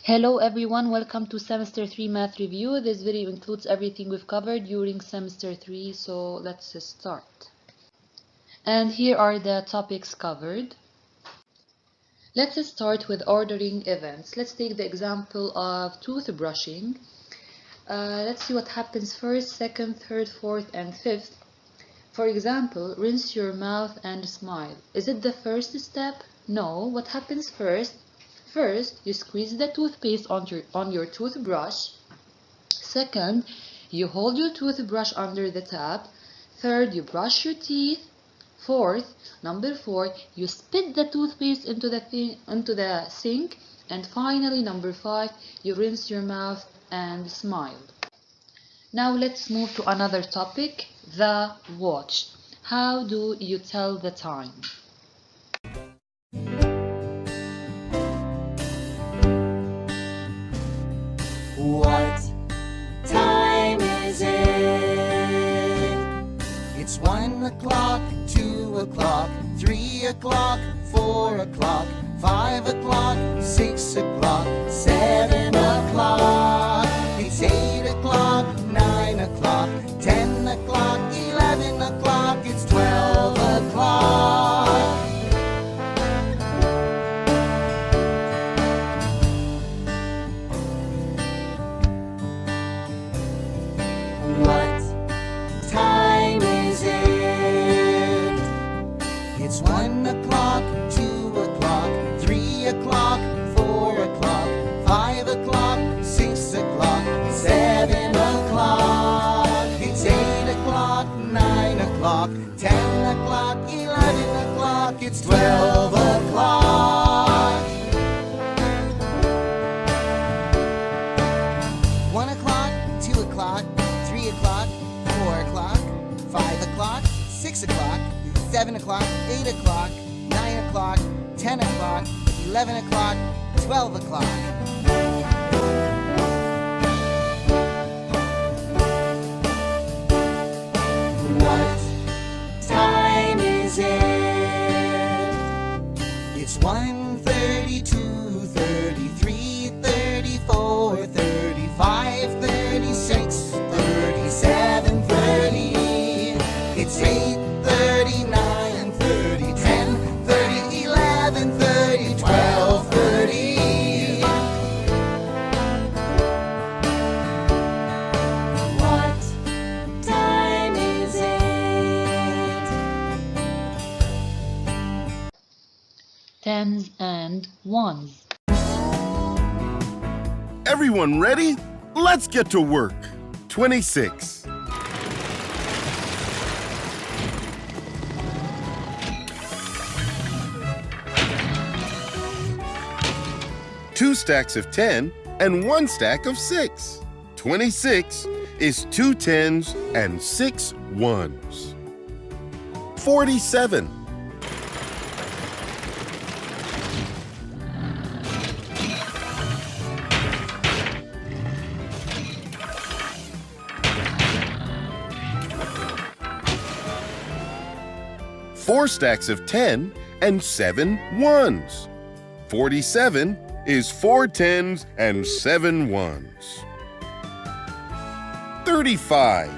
Hello everyone, welcome to Semester 3 Math Review. This video includes everything we've covered during Semester 3, so let's start. And here are the topics covered. Let's start with ordering events. Let's take the example of toothbrushing. Let's see what happens first, second, third, fourth, and fifth. For example, rinse your mouth and smile. Is it the first step? No. What happens first? First, you squeeze the toothpaste on your toothbrush. Second, you hold your toothbrush under the tap. Third, you brush your teeth. Fourth, number 4, you spit the toothpaste into the sink. And finally, number 5, you rinse your mouth and smile. Now let's move to another topic, the watch. How do you tell the time? What time is it? It's 1 o'clock, 2 o'clock, 3 o'clock, 4 o'clock, 5 o'clock, 6 o'clock, 7 o'clock. It's 8 o'clock, 9 o'clock, 10 o'clock, 11 o'clock, it's 12 o'clock. What time is it? It's 1 o'clock, 2 o'clock, 3 o'clock, 4 o'clock, 5 o'clock, 6 o'clock, 7 o'clock. It's 8 o'clock, 9 o'clock, 10 o'clock, 11 o'clock, it's 12 o'clock. 1 o'clock, 2 o'clock, 3 o'clock, 4 o'clock, 5 o'clock, 6 o'clock, 7 o'clock, 8 o'clock, 9 o'clock, 10 o'clock, 11 o'clock, 12 o'clock. What time is it? It's 1:30, 2:33, 34, 35, 36, 37, 30. It's 8:30, 9, 30, 10, 30, 11, 30, 12, 30. What time is it? Tens and ones. Everyone ready? Let's get to work. 26. 2 stacks of 10 and 1 stack of 6. 26 is 2 tens and 6 ones. 47. 4 stacks of 10 and 7 ones. 47 is 4 tens and 7 ones. 35.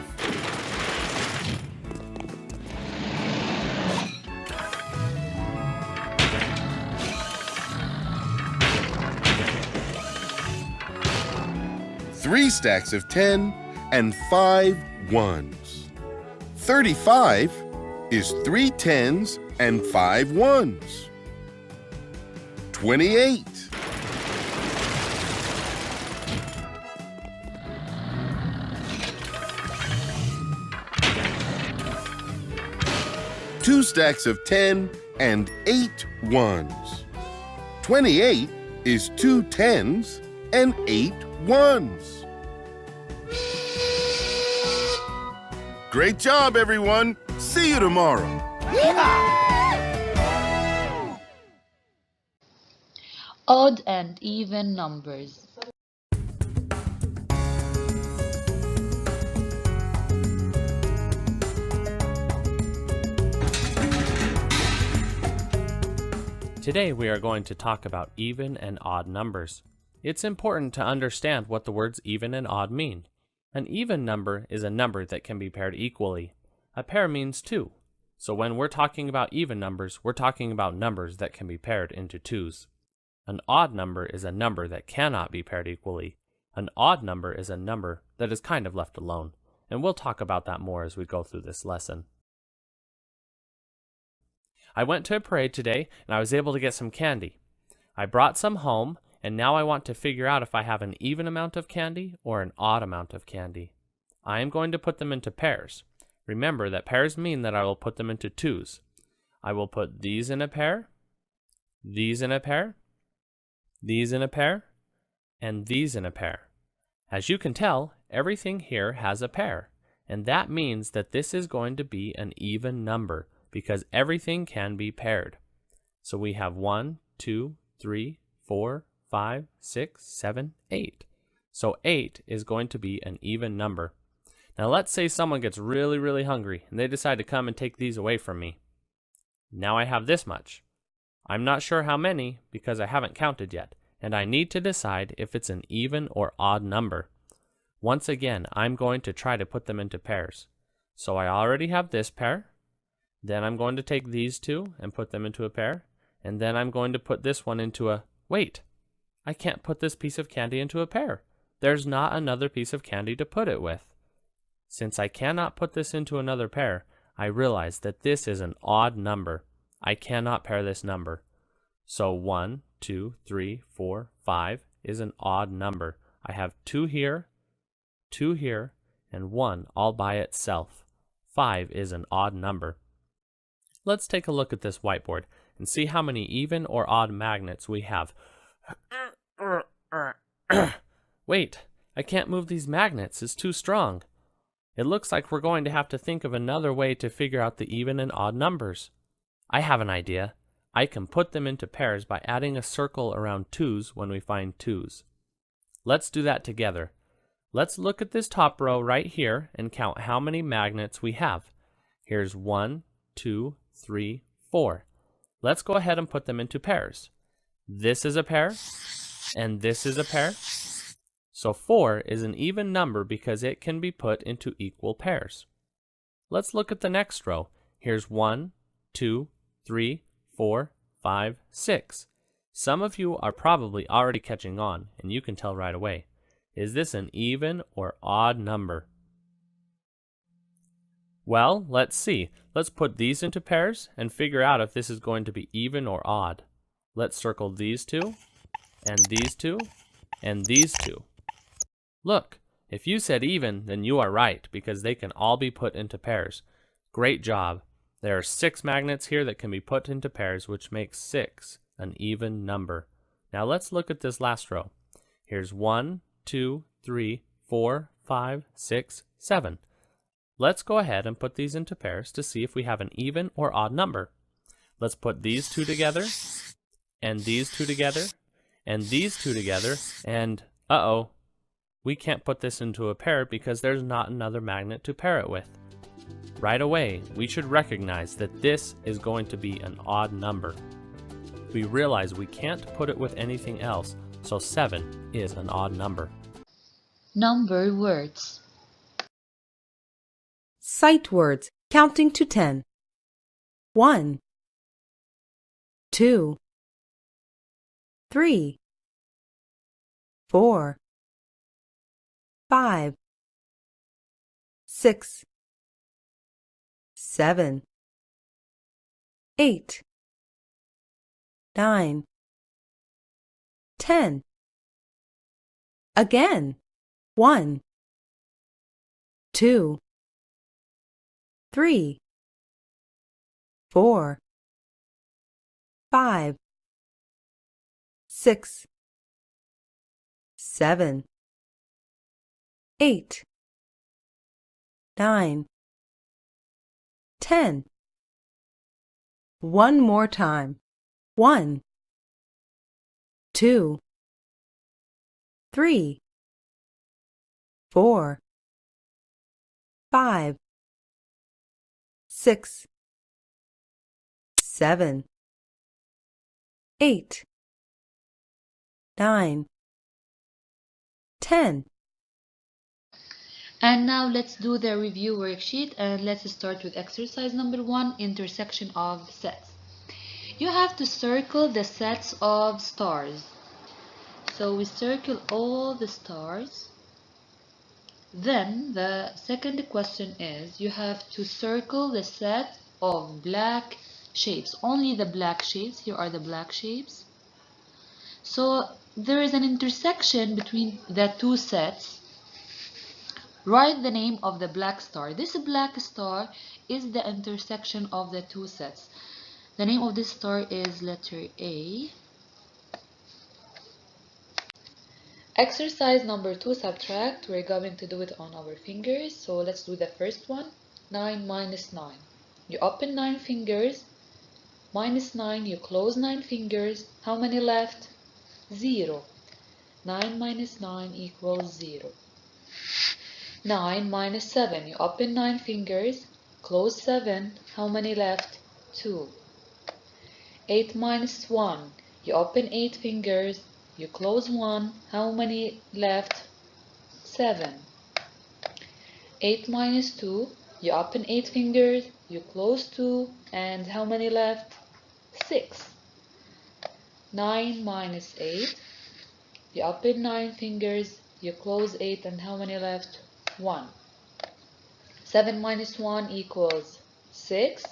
3 stacks of 10 and 5 ones. 35 is 3 tens and 5 ones. 28. 2 stacks of 10 and 8 ones. 28 is 2 tens and 8 ones. Great job, everyone. See you tomorrow. Odd and even numbers. Today we are going to talk about even and odd numbers. It's important to understand what the words even and odd mean. An even number is a number that can be paired equally. A pair means two. So when we're talking about even numbers, we're talking about numbers that can be paired into twos. An odd number is a number that cannot be paired equally. An odd number is a number that is kind of left alone, and we'll talk about that more as we go through this lesson. I went to a parade today and I was able to get some candy. I brought some home, and now I want to figure out if I have an even amount of candy or an odd amount of candy. I am going to put them into pairs. Remember that pairs mean that I will put them into twos. I will put these in a pair, these in a pair, these in a pair, and these in a pair. As you can tell, everything here has a pair, and that means that this is going to be an even number because everything can be paired. So we have 1, 2, 3, 4, 5, 6, 7, 8. So 8 is going to be an even number. Now let's say someone gets really hungry and they decide to come and take these away from me. Now I have this much. I'm not sure how many because I haven't counted yet, and I need to decide if it's an even or odd number. Once again, I'm going to try to put them into pairs. So I already have this pair. Then I'm going to take these two and put them into a pair. And then I'm going to put this one into a... Wait! I can't put this piece of candy into a pair. There's not another piece of candy to put it with. Since I cannot put this into another pair, I realize that this is an odd number. I cannot pair this number. So 1, 2, 3, 4, 5 is an odd number. I have 2 here, and 1 all by itself. 5 is an odd number. Let's take a look at this whiteboard and see how many even or odd magnets we have. Wait, I can't move these magnets. It's too strong. It looks like we're going to have to think of another way to figure out the even and odd numbers. I have an idea. I can put them into pairs by adding a circle around 2's when we find 2's. Let's do that together. Let's look at this top row right here and count how many magnets we have. Here's 1, 2, 3, 4. Let's go ahead and put them into pairs. This is a pair, and this is a pair. So 4 is an even number because it can be put into equal pairs. Let's look at the next row. Here's 1, 2, 3, 4, 5, 6. Some of you are probably already catching on, and you can tell right away. Is this an even or odd number? Well, let's see. Let's put these into pairs and figure out if this is going to be even or odd. Let's circle these two, and these two, and these two. Look, if you said even, then you are right, because they can all be put into pairs. Great job. There are 6 magnets here that can be put into pairs, which makes 6 an even number. Now let's look at this last row. Here's 1, 2, 3, 4, 5, 6, 7. Let's go ahead and put these into pairs to see if we have an even or odd number. Let's put these two together, and these two together, and these two together, and uh-oh, we can't put this into a pair because there's not another magnet to pair it with. Right away, we should recognize that this is going to be an odd number. We realize we can't put it with anything else, so 7 is an odd number. Number words. Sight words, counting to 10. 1, 2, 3, 4, 5, 6, 7, 8, 9, 10. Again. 1, 2, 3, 4, 5, 6, 7, 8, 9, 10. One more time. 1, 2, 3, 4, 5, 6, 7, 8, 9, 10. And now let's do the review worksheet, and let's start with exercise number 1, intersection of sets. You have to circle the sets of stars. So we circle all the stars. Then the second question is you have to circle the set of black shapes. Only the black shapes. Here are the black shapes. So there is an intersection between the two sets. Write the name of the black star. This black star is the intersection of the two sets. The name of this star is letter A. Exercise number 2, subtract. We're going to do it on our fingers. So let's do the first one. 9 minus 9. You open 9 fingers. Minus 9, you close 9 fingers. How many left? 0. 9 minus 9 equals 0. 9 minus 7. You open 9 fingers. Close 7. How many left? 2. 8 minus 1. You open 8 fingers. You close 1. How many left? 7. 8 minus 2. You open 8 fingers. You close 2. And how many left? 6. 9 minus 8. You open 9 fingers. You close 8. And how many left? 1. 7 minus 1 equals 6.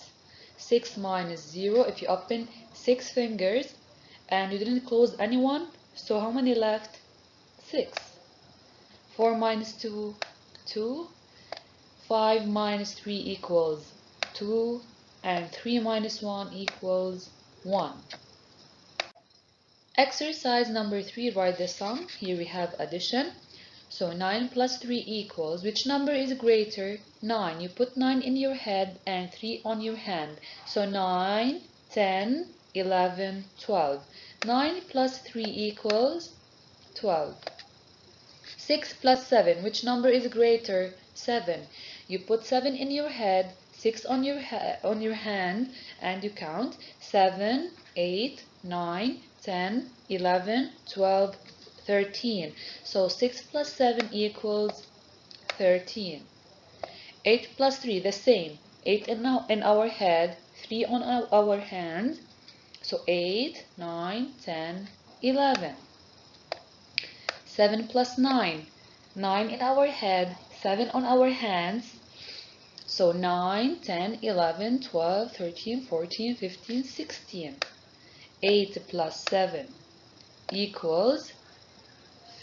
6 minus 0. If you open 6 fingers and you didn't close anyone, so how many left? 6. 4 minus 2, 2. 5 minus 3 equals 2. And 3 minus 1 equals 1. Exercise number 3, write the sum. Here we have addition. So 9 plus 3 equals, which number is greater? 9. You put 9 in your head and 3 on your hand. So 9, 10, 11, 12. 9 plus 3 equals 12. 6 plus 7, which number is greater? 7. You put 7 in your head, 6 on your hand, and you count 7, 8, 9, 10, 11, 12, 13. So 6 plus 7 equals 13. 8 plus 3, the same. 8 in our head, 3 on our hand. So 8, 9, 10, 11. 7 plus 9. 9 in our head, 7 on our hands. So 9, 10, 11, 12, 13, 14, 15, 16. 8 plus 7 equals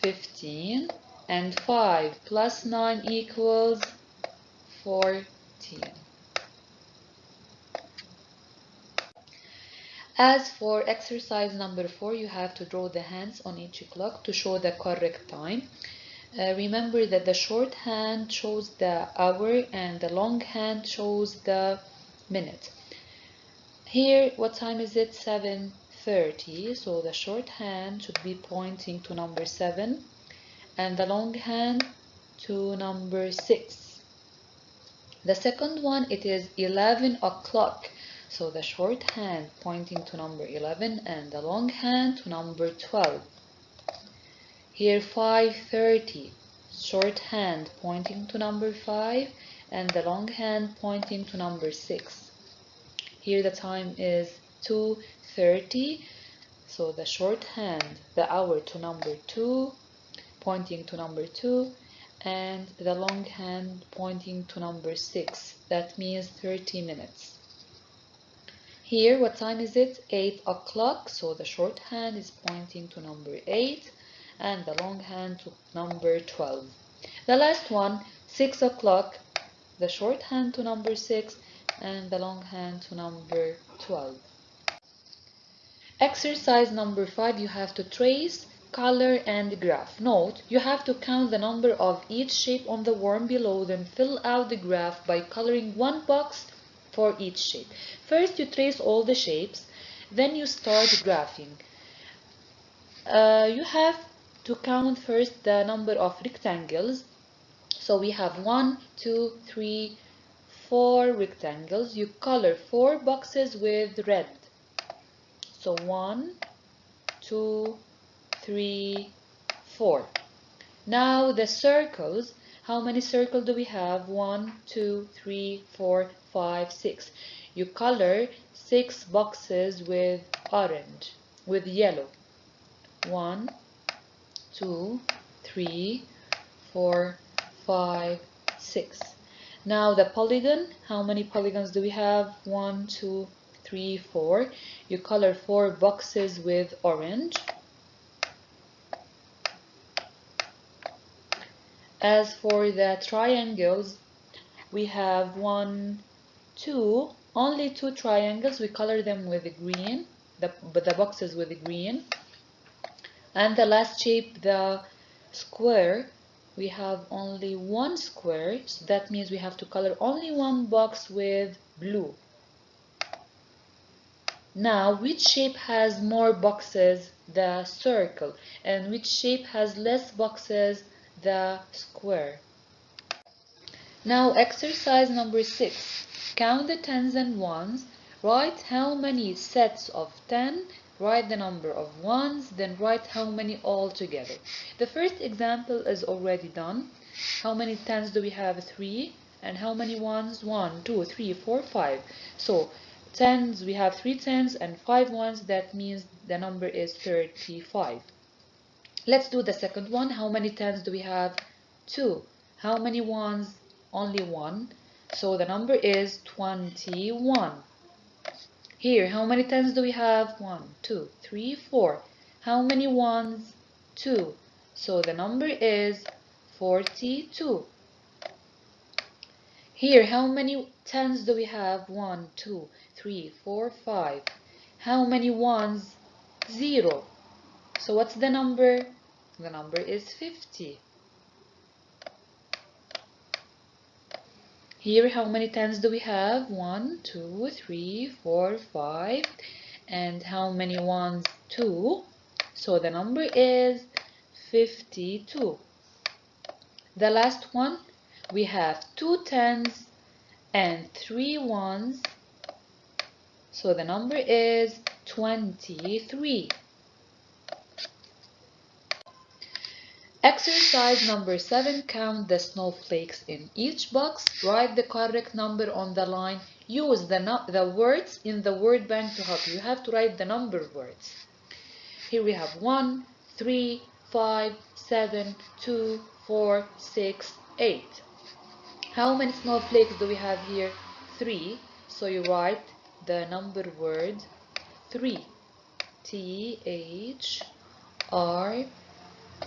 15. And 5 plus 9 equals 14. As for exercise number 4, you have to draw the hands on each clock to show the correct time. Remember that the short hand shows the hour and the long hand shows the minute. Here, what time is it? 7:30. So the short hand should be pointing to number 7 and the long hand to number 6. The second one, it is 11 o'clock. So the short hand pointing to number 11 and the long hand to number 12. Here 5:30, short hand pointing to number 5 and the long hand pointing to number 6. Here the time is 2:30, so the short hand, the hour to number 2, pointing to number 2, and the long hand pointing to number 6. That means 30 minutes. Here, what time is it? 8 o'clock, so the short hand is pointing to number 8 and the long hand to number 12. The last one, 6 o'clock, the short hand to number 6 and the long hand to number 12. Exercise number 5, you have to trace, color and graph. Note, you have to count the number of each shape on the worm below, then fill out the graph by coloring one box for each shape. First, you trace all the shapes, then you start graphing. You have to count first the number of rectangles. So we have 1, 2, 3, 4 rectangles. You color 4 boxes with red. So 1, 2, 3, 4. Now the circles. How many circles do we have? 1, 2, 3, 4, 5, 6. You color 6 boxes with orange, with yellow. 1, 2, 3, 4, 5, 6. Now the polygon. How many polygons do we have? 1, 2, 3, 4. You color 4 boxes with orange. As for the triangles, we have 1, 2, only 2 triangles. We color them with green, the boxes with green. And the last shape, the square, we have only 1 square, so that means we have to color only 1 box with blue. Now, which shape has more boxes? The circle. And which shape has less boxes? The square. Now, exercise number 6. Count the tens and ones. Write how many sets of 10. Write the number of ones. Then write how many all together. The first example is already done. How many tens do we have? 3. And how many ones? 1, 2, 3, 4, 5. So, tens, we have 3 tens and 5 ones. That means the number is 35. Let's do the second one. How many tens do we have? 2. How many ones? Only 1. So the number is 21. Here, how many tens do we have? 1, 2, 3, 4. How many ones? 2. So the number is 42. Here, how many tens do we have? 1, 2, 3, 4, 5. How many ones? 0. So what's the number? The number is 50. Here, how many tens do we have? 1, 2, 3, 4, 5. And how many ones? 2. So the number is 52. The last one, we have 2 tens and 3 ones. So the number is 23. Exercise number 7. Count the snowflakes in each box. Write the correct number on the line. Use the words in the word bank to help you. You have to write the number words. Here we have 1, 3, 5, 7, 2, 4, 6, 8. How many snowflakes do we have here? 3. So you write the number word 3. T-H-R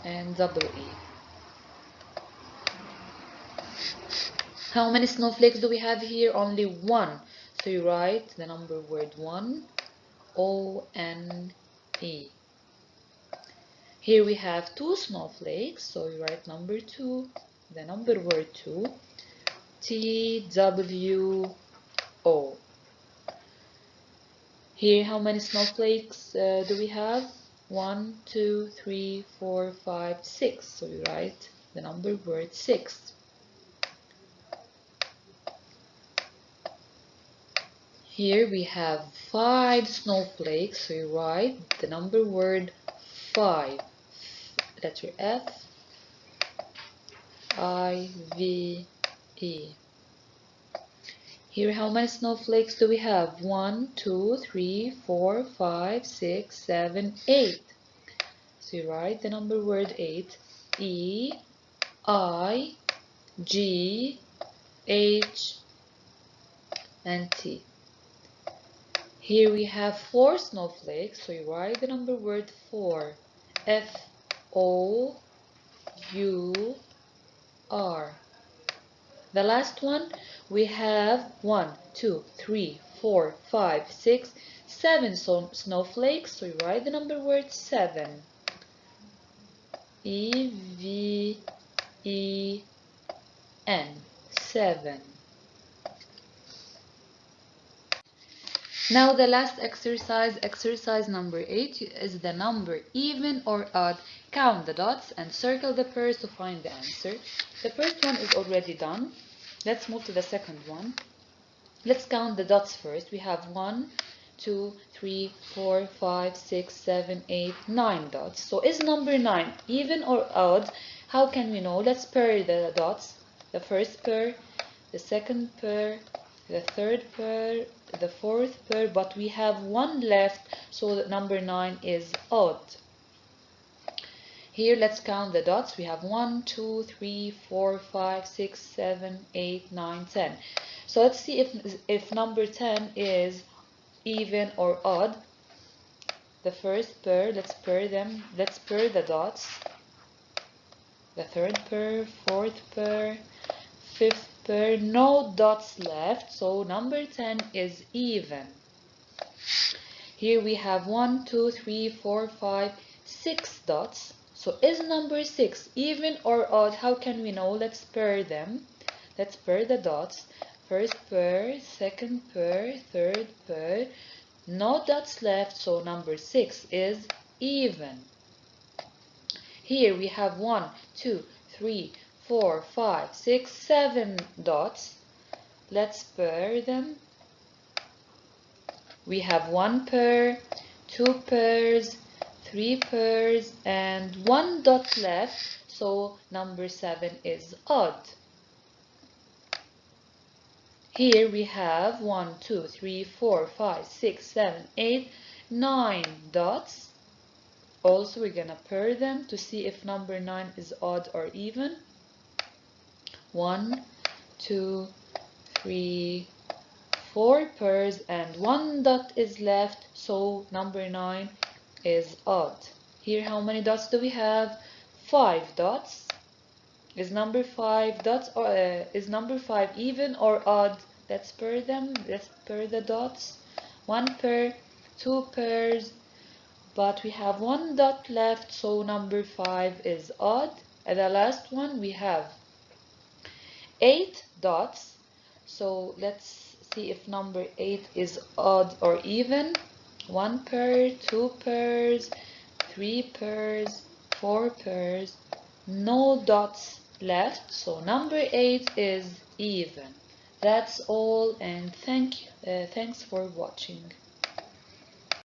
and double E. How many snowflakes do we have here? Only 1. So you write the number word 1, O-N-E. Here we have 2 snowflakes, so you write number 2, the number word 2, T-W-O. Here, how many snowflakes do we have? 1, 2, 3, 4, 5, 6. So you write the number word 6. Here we have 5 snowflakes. So you write the number word 5. Letter F, I, V, E. Here, how many snowflakes do we have? 1, 2, 3, 4, 5, 6, 7, 8. So you write the number word 8. E, I, G, H, and T. Here we have 4 snowflakes. So you write the number word 4. F, O, U, R. The last one, we have 1, 2, 3, 4, 5, 6, 7 snowflakes. So you write the number word 7. E-V-E-N. 7. Now the last exercise, exercise number 8, is the number even or odd. Count the dots and circle the pairs to find the answer. The first one is already done. Let's move to the second one. Let's count the dots first. We have 1, 2, 3, 4, 5, 6, 7, 8, 9 dots. So is number 9 even or odd? How can we know? Let's pair the dots. The first pair, the second pair, the third pair, the fourth pair, but we have one left, so that number 9 is odd. Here, let's count the dots. We have 1, 2, 3, 4, 5, 6, 7, 8, 9, 10. So let's see if number 10 is even or odd. The first pair, let's pair them. Let's pair the dots. The third pair, fourth pair, fifth pair, no dots left, so number 10 is even. Here we have 1, 2, 3, 4, 5, 6 dots. So is number 6 even or odd? How can we know? Let's pair them. Let's pair the dots. First pair, second pair, third pair. No dots left, so number 6 is even. Here we have 1, 2, 3, 4, 5, 6, 7 dots. Let's pair them. We have 1 pair, 2 pairs, 3 pairs, and 1 dot left, so number 7 is odd. Here we have 1, 2, 3, 4, 5, 6, 7, 8, 9 dots. Also, we're gonna pair them to see if number 9 is odd or even. 1, 2, 3, 4 pairs, and 1 dot is left, so number 9 is odd. Here, how many dots do we have? 5 dots. Is number 5 dots or is number 5 even or odd? Let's pair them. Let's pair the dots. 1 pair, 2 pairs, but we have 1 dot left, so number 5 is odd. And the last one, we have 8 dots, so let's see if number 8 is odd or even. 1 pair, 2 pairs, 3 pairs, 4 pairs, no dots left, so number 8 is even. That's all, and thanks for watching.